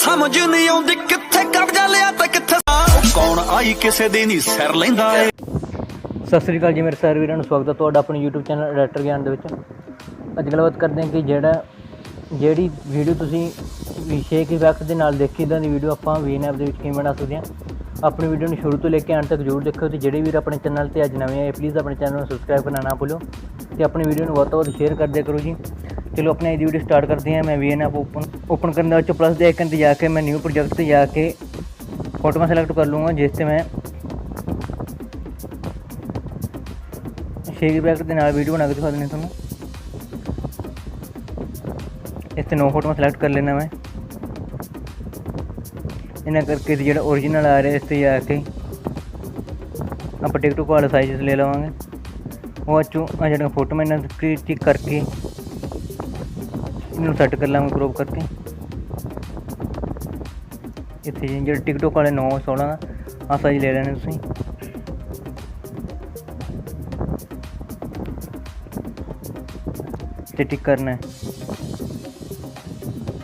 समझ नहीं आउंदी किथे कब्जा लिया ते किथे कौन आई किसे दी नहीं सिर लैंदा ए। सत श्री अकाल जी मेरे सारे वीरां नूं स्वागत है तुहाडा अपने यूट्यूब चैनल एडिटर ज्ञान दे विच। अज गलबात करते हैं कि ਜਿਹੜੀ वीडियो तुसीं शेक इफैक्ट दे नाल देखी इदां दी वीडियो आपां वीन ऐप दे विच किवें बना सकदे हां। अपनी वीडियो नूं शुरू तो लेके अंत तक जरूर देखो। तो ਜਿਹੜੇ ਵੀਰ अपने चैनल ते अज नवे आए प्लीज़ अपने चैनल नूं सबसक्राइब करना ना भूलो ते अपनी वीडियो नूं बहुत शेयर कर दिया करो जी। चलो अपने वीडियो स्टार्ट करते हैं। मैं वीन ऐप ओपन करने बाद प्लस दे आइकन ते जाके मैं न्यू प्रोजेक्ट ते जाके फोटो सेलेक्ट कर लूँगा जिससे मैं शेक इफैक्ट के नाल वीडियो बना के दिखा देनी तुहानूं। इस नो फोटो सेलेक्ट कर लेना मैं इन्हें करके जो ओरिजिनल आ रहा है इस जाके आप टिकटॉक वाला साइज ले लवेंगे। वो अच्छों जो फोटो मैं इन्हें क्लिक करके इन्होंने सैट कर लाँगे क्रॉप करके। इतने जो टिकटॉक वाले 9/16 आ साइज ले लेने तुसीं। ते टिक करना है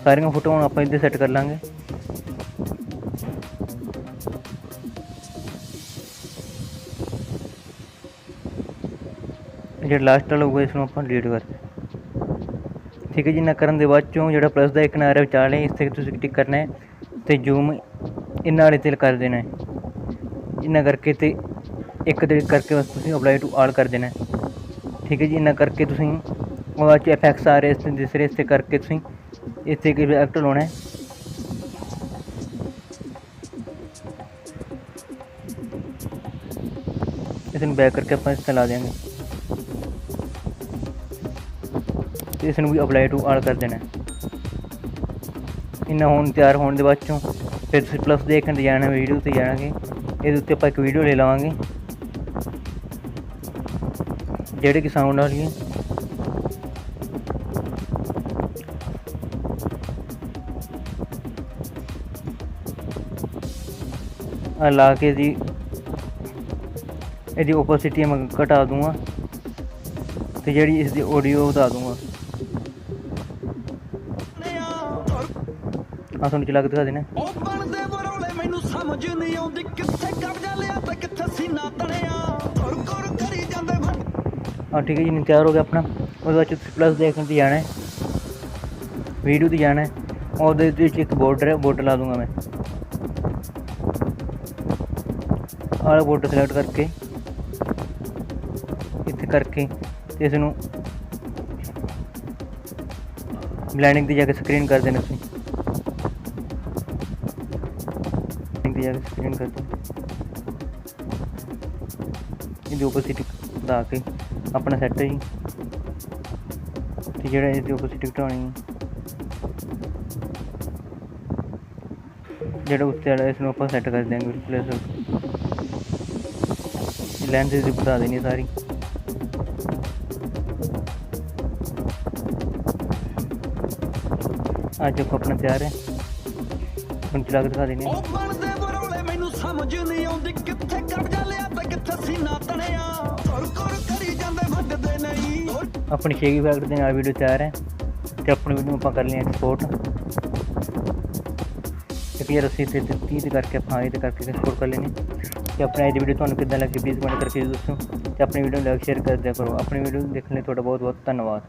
सारियां फोटो हम आप इधर सैट कर लाँगे। जो लास्ट वाला होगा इसमें आप डिलीट कर ठीक है जी। ना करने के बाद चों जो प्लस का आइकन आ रहा है विचाले इस टिक करना है तो जूम इन्ना वाले ते कर देना है। इन्ना करके तो एक करके बस तुसीं अप्लाई टू आल कर देना है ठीक है जी। इन्ना करके तुसीं और इफैक्ट्स आ रहे इस दूसरे इस करके तुसीं इतने इफैक्ट लाना है। इस बैक करके आप इस ला देंगे तो इस भी अप्लाई टू आल कर देना है। इन्ना होने तैयार होने के बाद चों फिर तुसीं प्लस दे आइकन ते जाना वीडियो ते जाना ये उत्ते आप एक वीडियो ले लवांगे जेह्ड़े कि साउंड वाली है। ला के जी इसकी ओपोसिटी मैं घटा दूँगा तो जी इसकी ऑडियो बता दूँगा। हाँ तुहानूं चला के दिखा देना। हाँ ठीक है जी तैयार हो गया अपना। उसके बाद प्लस देखने से जाना है वीडियो से जाना है और एक बॉर्डर है बॉर्डर ला दूँगा मैं। और बॉर्डर सेलेक्ट करके इतने करके इस ब्लैंडिंग की जाके स्क्रीन कर देना जाके स्क्रीन कर दें। ये ओपोसिटी बता के अपना सैट है जी तो जो इसकी ओपोसिटी घटानी जो उत्ते वाला इसमें आप सैट कर देंगे प्लस लेंथ इसकी बता देनी सारी। आज अपना तैयार है हम चला के दिखा देने। अपनी शेक इफैक्ट के नाल वीडियो तैयार है तो अपनी वीडियो आप कर लें एक्सपोर्ट। एक यार 30 करके आप ये करके एक्सपोर्ट कर लेने। तो अपने आज वीडियो तुहानूं किद्दां लगी प्लीज़ कमेंट करके दसो। तो अपनी वीडियो लाइक शेयर कर दिया करो। अपनी वीडियो देखने थोड़ा बहुत बहुत धन्यवाद।